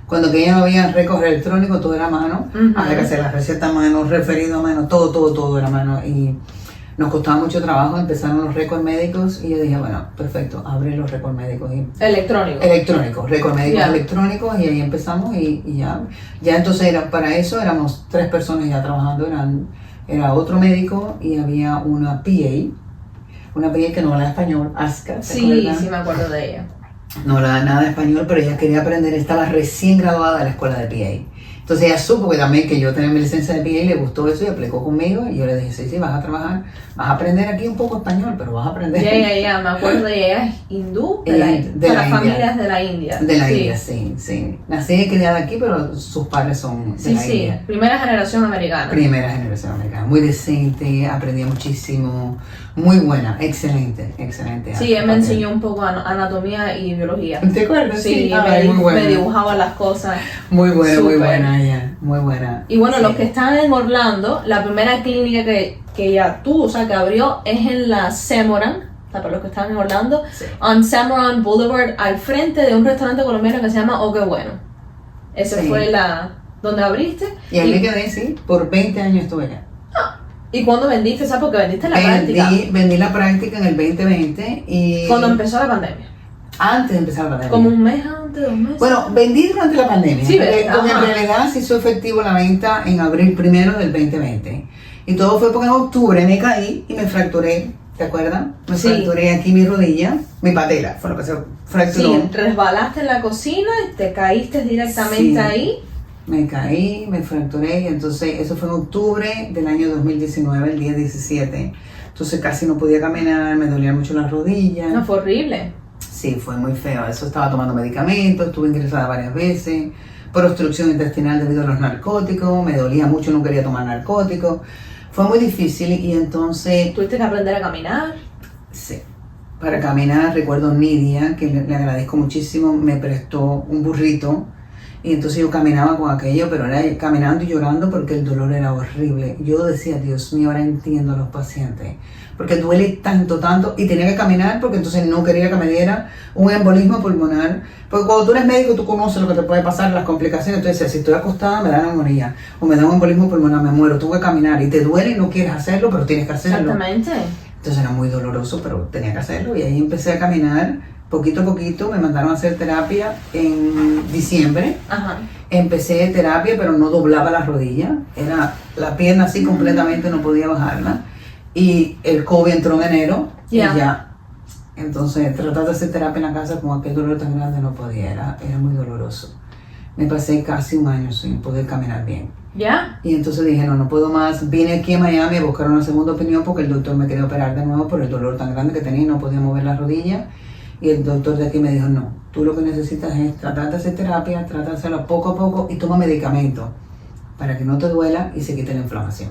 Cuando que ya no había récord electrónico, todo era a mano, había que hacer la receta a mano, referido a mano, todo era a mano, y nos costaba mucho trabajo, empezaron los récords médicos y yo dije, bueno, perfecto, abrir los récords médicos. Electrónicos, récords médicos electrónicos y ahí empezamos y ya entonces para eso éramos 3 personas ya trabajando, era otro médico y había una PA que no hablaba español, Aska,
sí me acuerdo de ella.
No hablaba nada de español, pero ella quería aprender, estaba recién graduada de la escuela de PA. Entonces ella supo que también que yo tenía mi licencia de PA y le gustó eso y aplicó conmigo y yo le dije, sí, vas a trabajar, vas a aprender aquí un poco español, pero vas a aprender.
Ya, me acuerdo de ella, es hindú, de la familia es de la India.
De la India, sí. Nací y criada aquí, pero sus padres son de la India.
Sí, primera generación americana.
Primera generación americana, muy decente, aprendí muchísimo, muy buena, excelente.
Sí, él me enseñó un poco anatomía y biología.
¿Te acuerdas?
Sí, me dibujaba las cosas.
Muy buena ella, muy buena.
Y bueno, los que están en Orlando, la primera clínica que ya tú, o sea, que abrió es en la Semoran, o sea, para los que están en Orlando, en Semoran Boulevard, al frente de un restaurante colombiano que se llama Oh, Qué Bueno. Ese fue donde abriste.
Y ahí me quedé, sí, por 20 años estuve allá.
¿Y cuándo vendiste? ¿Sabes? Porque vendiste la práctica.
Vendí la práctica en el 2020 y...
¿Cuándo empezó la pandemia?
Antes de empezar la pandemia.
¿Como un mes antes, 2 meses?
Bueno, vendí durante la pandemia.
Sí,
porque en realidad se hizo efectivo la venta en abril 1 del 2020. Y todo fue porque en octubre me caí y me fracturé, ¿te acuerdas? Me fracturé aquí mi rodilla, mi patela, fue lo que se fracturó.
Sí, resbalaste en la cocina y te caíste directamente ahí.
Me caí, me fracturé y entonces eso fue en octubre del año 2019, el día 17. Entonces casi no podía caminar, me dolían mucho las rodillas.
No, fue horrible.
Sí, fue muy feo. Eso estaba tomando medicamentos, estuve ingresada varias veces por obstrucción intestinal debido a los narcóticos, me dolía mucho, no quería tomar narcóticos. Fue muy difícil y entonces...
¿Tuviste que aprender a caminar?
Sí. Para caminar, recuerdo Nidia, que le agradezco muchísimo, me prestó un burrito y entonces yo caminaba con aquello, pero era caminando y llorando porque el dolor era horrible. Yo decía, Dios mío, ahora entiendo a los pacientes, porque duele tanto, tanto, y tenía que caminar porque entonces no quería que me diera un embolismo pulmonar, porque cuando tú eres médico tú conoces lo que te puede pasar, las complicaciones. Entonces si estoy acostada me da neumonía o me da un embolismo pulmonar, me muero, tengo que caminar y te duele y no quieres hacerlo, pero tienes que hacerlo.
Exactamente.
Entonces era muy doloroso, pero tenía que hacerlo y ahí empecé a caminar poquito a poquito. Me mandaron a hacer terapia en diciembre.
Ajá.
Empecé terapia, pero no doblaba la rodilla, era la pierna así completamente, no podía bajarla. Y el COVID entró en enero y ya. Entonces tratar de hacer terapia en la casa con aquel dolor tan grande no podía, era muy doloroso. Me pasé casi un año sin poder caminar bien.
¿Ya?
Y entonces dije, no puedo más. Vine aquí a Miami a buscar una segunda opinión porque el doctor me quería operar de nuevo por el dolor tan grande que tenía y no podía mover la rodilla. Y el doctor de aquí me dijo, no, tú lo que necesitas es tratar de hacer terapia, tratar de hacerlo poco a poco y toma medicamentos para que no te duela y se quite la inflamación.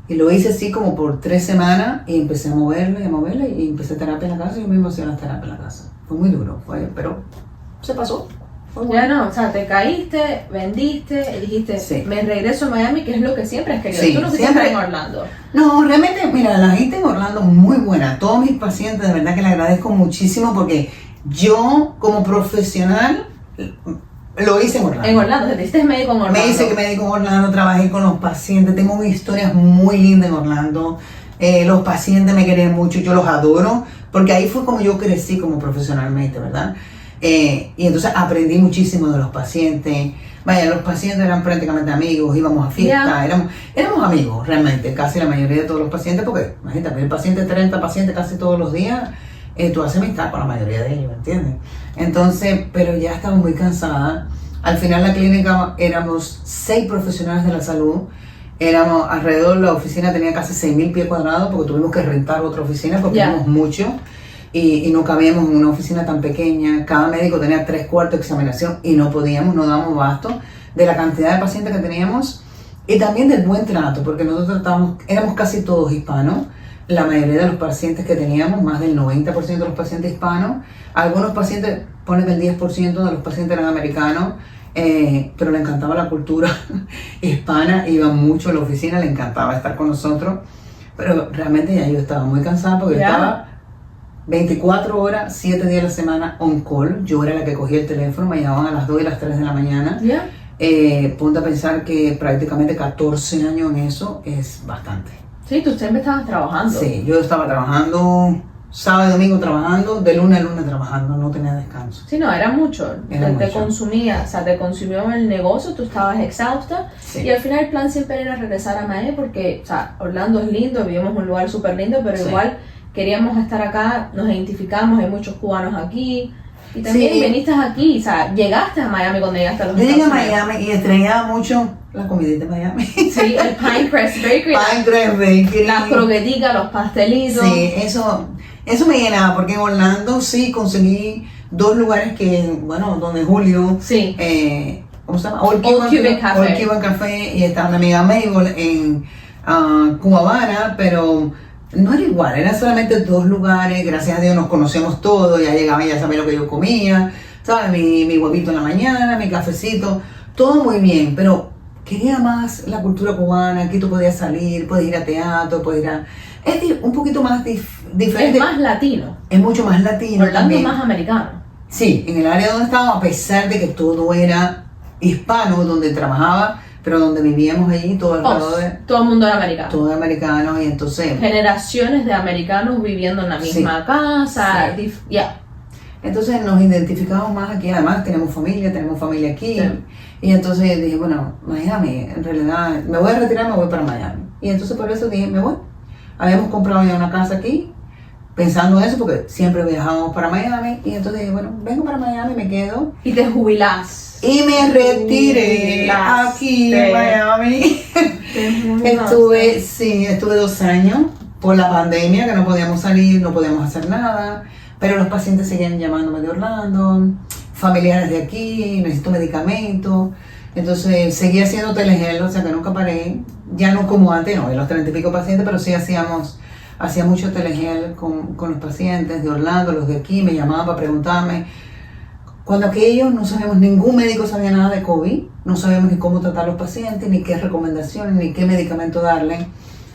Y lo hice así como por 3 semanas y empecé a moverla y empecé terapia en la casa y yo mismo hacía las terapias en la casa. Fue muy duro, pero se pasó.
Ya no, o sea, te caíste, vendiste, y dijiste,
Sí.
me regreso a Miami, que es lo que siempre has querido.
Sí,
Tú no quisiste
siempre.
estar en Orlando.
No, realmente, mira, la gente en Orlando muy buena. Todos mis pacientes, de verdad que le agradezco muchísimo porque yo, como profesional, lo hice en Orlando.
En Orlando, te hiciste médico en Orlando.
Me hice que médico en Orlando, trabajé con los pacientes, tengo historias muy lindas en Orlando. Los pacientes me querían mucho, yo los adoro, porque ahí fue como yo crecí como profesionalmente, ¿verdad? Y entonces aprendí muchísimo de los pacientes. Vaya, los pacientes eran prácticamente amigos, íbamos a fiestas, éramos amigos realmente, casi la mayoría de todos los pacientes, porque imagínate, el paciente 30 pacientes casi todos los días, tú haces amistad con la mayoría de ellos, ¿entiendes? Entonces, pero ya estaba muy cansada. Al final la clínica éramos 6 profesionales de la salud, éramos alrededor, la oficina tenía casi 6,000 pies cuadrados porque tuvimos que rentar otra oficina porque éramos muchos. Y no cabíamos en una oficina tan pequeña. Cada médico tenía 3 cuartos de examinación y no podíamos, no dábamos abasto de la cantidad de pacientes que teníamos y también del buen trato, porque nosotros éramos casi todos hispanos. La mayoría de los pacientes que teníamos, más del 90% de los pacientes hispanos. Algunos pacientes, ponen que el 10% de los pacientes eran americanos, pero le encantaba la cultura hispana, iba mucho a la oficina, le encantaba estar con nosotros, pero realmente ya yo estaba muy cansada porque estaba 24 horas, 7 días a la semana on call. Yo era la que cogía el teléfono, me llamaban a las 2 y las 3 de la mañana. Ponte a pensar que prácticamente 14 años en eso es bastante.
Sí, tú siempre estabas trabajando.
Sí, yo estaba trabajando, sábado y domingo trabajando, de lunes a lunes trabajando, no tenía descanso.
Sí, no, era mucho.
Era
te
mucho.
consumía, o sea, te consumió el negocio, tú estabas exhausta.
Sí.
Y al final el plan siempre era regresar a Miami porque, o sea, Orlando es lindo, vivimos en un lugar súper lindo, pero
Sí.
igual queríamos estar acá, nos identificamos, hay muchos cubanos aquí. Y también
Sí.
viniste aquí, o sea, llegaste a Miami cuando llegaste a los
Yo llegué a
Estados Unidos.
Miami y extrañaba mucho la comidita de Miami.
Sí, el Pinecrest Bakery,
Pinecrest Bakery.
las croqueticas, los pastelitos.
Sí, eso me llenaba, porque en Orlando sí conseguí 2 lugares que, bueno, donde Julio,
Sí.
¿cómo se llama? Old
Cuban Café.
Old Cuban Café, y estaba mi amiga Mabel en Cuba Habana, pero no era igual, eran solamente 2 lugares. Gracias a Dios nos conocemos todos, ya llegaba, ya sabía lo que yo comía, ¿sabes? Mi huevito en la mañana, mi cafecito, todo muy bien, pero quería más la cultura cubana. Aquí tú podías salir, puedes ir a teatro, puedes ir a... Es un poquito más diferente.
Es más latino.
Es mucho más latino
Orlando
también.
más americano.
Sí, en el área donde estábamos, a pesar de que todo era hispano, donde trabajaba, pero donde vivíamos allí, todo alrededor
Todo el mundo era americano.
todo americano, y entonces...
Generaciones de americanos viviendo en la misma casa. Ya.
Entonces nos identificamos más aquí, además tenemos familia aquí.
Sí.
Y entonces dije, bueno, Miami, en realidad, me voy a retirar, me voy para Miami. Y entonces por eso dije, me voy. Habíamos comprado ya una casa aquí, pensando en eso, porque siempre viajábamos para Miami. Y entonces dije, bueno, vengo para Miami, me quedo.
Y te jubilás.
Y me retiré aquí en Miami. Estuve 2 años por la pandemia, que no podíamos salir, no podíamos hacer nada. Pero los pacientes seguían llamándome de Orlando, familiares de aquí, necesito medicamentos. Entonces seguía haciendo telegel, o sea que nunca paré. Ya no como antes, no, de los 30 y pico pacientes, pero sí hacía mucho telegel con los pacientes de Orlando, los de aquí, me llamaban para preguntarme. Cuando aquellos no sabíamos, ningún médico sabía nada de COVID, no sabíamos ni cómo tratar a los pacientes, ni qué recomendaciones, ni qué medicamento darle,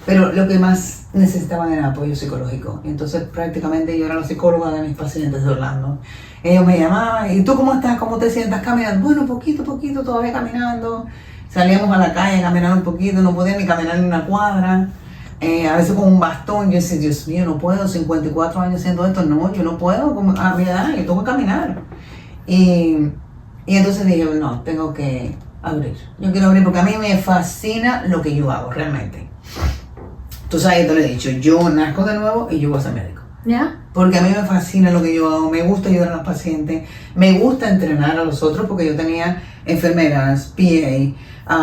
pero lo que más necesitaban era apoyo psicológico. Y entonces prácticamente yo era la psicóloga de mis pacientes de Orlando. Ellos me llamaban, ¿y tú cómo estás? ¿Cómo te sientas caminando? Bueno, poquito, todavía caminando. Salíamos a la calle a caminar un poquito, no podía ni caminar en una cuadra. A veces con un bastón, yo decía, Dios mío, no puedo, 54 años haciendo esto, no, yo no puedo, a mi edad, yo tengo que caminar. Y entonces dije, no, tengo que abrir. Yo quiero abrir porque a mí me fascina lo que yo hago, realmente. Tú sabes, yo te lo he dicho, yo nazco de nuevo y yo voy a ser médico.
¿Ya?
Porque a mí me fascina lo que yo hago, me gusta ayudar a los pacientes, me gusta entrenar a los otros porque yo tenía enfermeras, PA,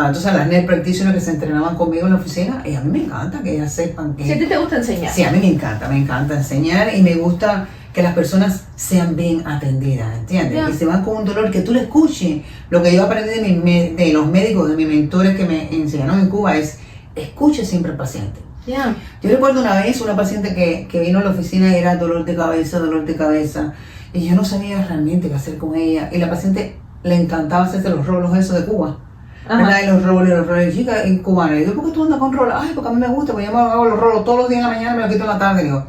entonces las nurse practitioners que se entrenaban conmigo en la oficina y a mí me encanta que ellas sepan que...
¿Sí a ti te gusta enseñar?
Sí, a mí me encanta enseñar y me gusta que las personas sean bien atendidas, ¿entiendes?
Yeah.
Y se van con un dolor, que tú le escuches. Lo que yo aprendí de los médicos, de mis mentores que me enseñaron en Cuba es, escuche siempre al paciente.
Yeah.
Yo recuerdo una vez una paciente que vino a la oficina y era dolor de cabeza, y yo no sabía realmente qué hacer con ella, y la paciente le encantaba hacerse los rolos esos de Cuba. ¿Verdad? Y los rolos, chica, en cubana. Y yo, ¿por qué tú andas con rolos? Ay, porque a mí me gusta, porque yo me hago los rolos todos los días en la mañana, me los quito en la tarde. Y digo,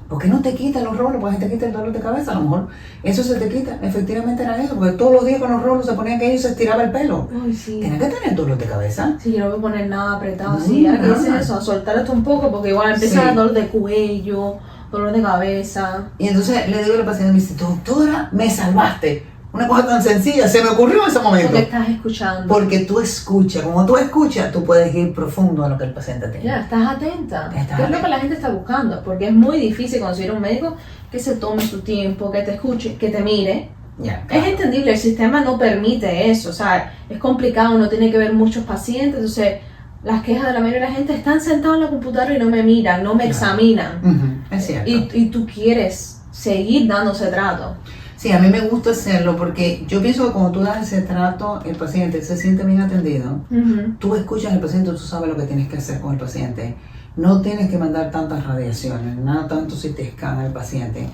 ¿por qué no te quitas los rolos? Porque te quita el dolor de cabeza. A lo mejor eso se te quita. Efectivamente era eso, porque todos los días con los rolos se ponía que y se estiraba el pelo.
Ay, sí.
Tienes que tener dolor de cabeza.
Sí, yo no voy a poner nada apretado
No,
así. Ahora que
nada.
dices eso, a soltar esto un poco, porque igual empieza
Sí.
a dar dolor de cuello, dolor de cabeza.
Y entonces le digo a la paciente, me dice, doctora, me salvaste. Una cosa tan sencilla, se me ocurrió en ese momento.
Porque estás escuchando.
Porque tú escuchas, como tú escuchas, tú puedes ir profundo a lo que el paciente tiene.
Ya, estás atenta.
Estás
¿Qué es lo
atenta.
que la gente está buscando? Porque es muy difícil conseguir un médico que se tome su tiempo, que te escuche, que te mire.
Ya, claro.
Es entendible, el sistema no permite eso, o sea, es complicado, uno tiene que ver muchos pacientes, entonces las quejas de la mayoría de la gente están sentados en la computadora y no me miran, no me examinan.
Ujú, es cierto.
Y tú quieres seguir dándose trato.
Sí, a mí me gusta hacerlo porque yo pienso que cuando tú das ese trato, el paciente se siente bien atendido.
Ujú.
Tú escuchas al paciente, tú sabes lo que tienes que hacer con el paciente. No tienes que mandar tantas radiaciones, nada tanto si te escana al paciente.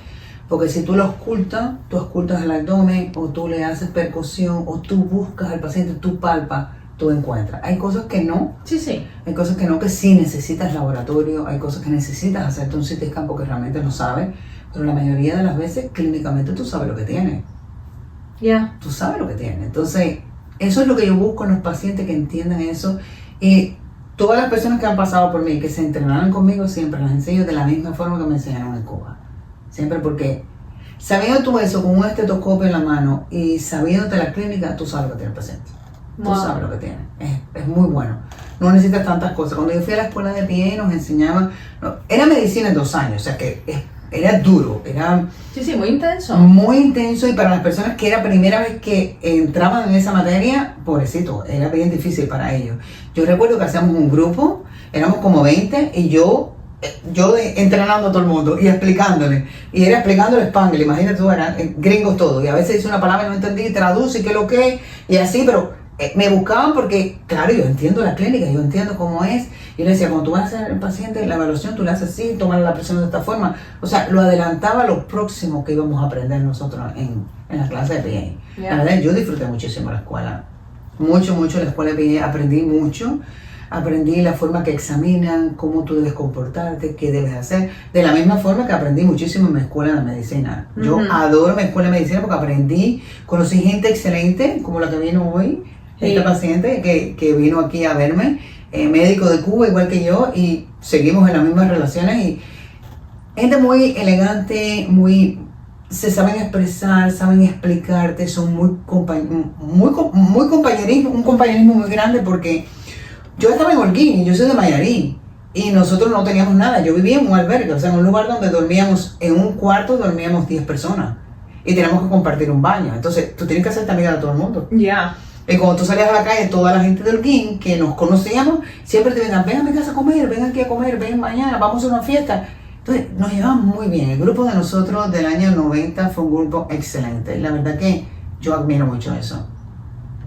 Porque si tú lo ocultas, tú ocultas el abdomen, o tú le haces percusión, o tú buscas al paciente, tú palpas, tú encuentras. Hay cosas que no,
Sí.
hay cosas que no, que sí necesitas laboratorio, hay cosas que necesitas hacerte un CT scan porque realmente no sabes, pero la mayoría de las veces clínicamente tú sabes lo que tienes.
Ya.
Tú sabes lo que tienes. Entonces, eso es lo que yo busco en los pacientes, que entiendan eso. Y todas las personas que han pasado por mí, que se entrenaron conmigo, siempre las enseño de la misma forma que me enseñaron en Cuba. Siempre porque, sabiendo tú eso con un estetoscopio en la mano y sabiéndote la clínica, tú sabes lo que tiene el paciente. Tú
Wow.
sabes lo que tiene. Es muy bueno. No necesitas tantas cosas. Cuando yo fui a la escuela de PA nos enseñaban, era medicina en 2 años, o sea que era duro, era
Sí, muy intenso.
muy intenso, y para las personas que era primera vez que entraban en esa materia, pobrecito, era bien difícil para ellos. Yo recuerdo que hacíamos un grupo, éramos como 20, y yo entrenando a todo el mundo y explicándole, y era explicándole Spanglish, imagínate tú, eran gringos todos, y a veces dice una palabra y no entendí, traduce, qué es lo que es, y así, pero me buscaban porque, claro, yo entiendo la clínica, yo entiendo cómo es. Yo le decía, cuando tú vas a hacer el paciente, la evaluación tú la haces así, tomas la presión de esta forma. O sea, lo adelantaba a lo próximo que íbamos a aprender nosotros en la clase de PA.
Yeah.
La verdad, yo disfruté muchísimo la escuela. Mucho la escuela de PA. Aprendí mucho. Aprendí la forma que examinan, cómo tú debes comportarte, qué debes hacer. De la misma forma que aprendí muchísimo en mi escuela de medicina. Yo
Ujú.
adoro mi escuela de medicina porque aprendí, conocí gente excelente, como la que vino hoy. Esta
Sí.
paciente que vino aquí a verme, médico de Cuba igual que yo, y seguimos en las mismas relaciones, y gente muy elegante, se saben expresar, saben explicarte, son muy compañerismo, un compañerismo muy grande, porque yo estaba en Holguín y yo soy de Mayarí, y nosotros no teníamos nada. Yo vivía en un albergue, o sea, en un lugar donde dormíamos, en un cuarto dormíamos 10 personas y teníamos que compartir un baño. Entonces tú tienes que hacerte amiga de todo el mundo.
Ya.
Y cuando tú salías a la calle, toda la gente de Holguín que nos conocíamos, siempre te vengan, ven a mi casa a comer, ven aquí a comer, ven mañana, vamos a una fiesta. Entonces, nos llevamos muy bien. El grupo de nosotros del año 90 fue un grupo excelente. La verdad que yo admiro mucho eso.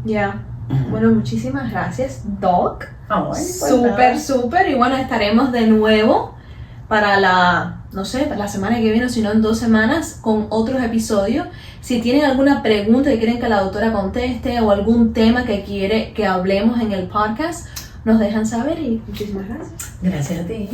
Ya. Bueno, muchísimas gracias, Doc.
Súper.
Súper. Y bueno, estaremos de nuevo para no sé, para la semana que viene o si no en 2 semanas con otros episodios. Si tienen alguna pregunta que quieren que la doctora conteste o algún tema que quiere que hablemos en el podcast, nos dejan saber y muchísimas gracias.
Gracias a ti.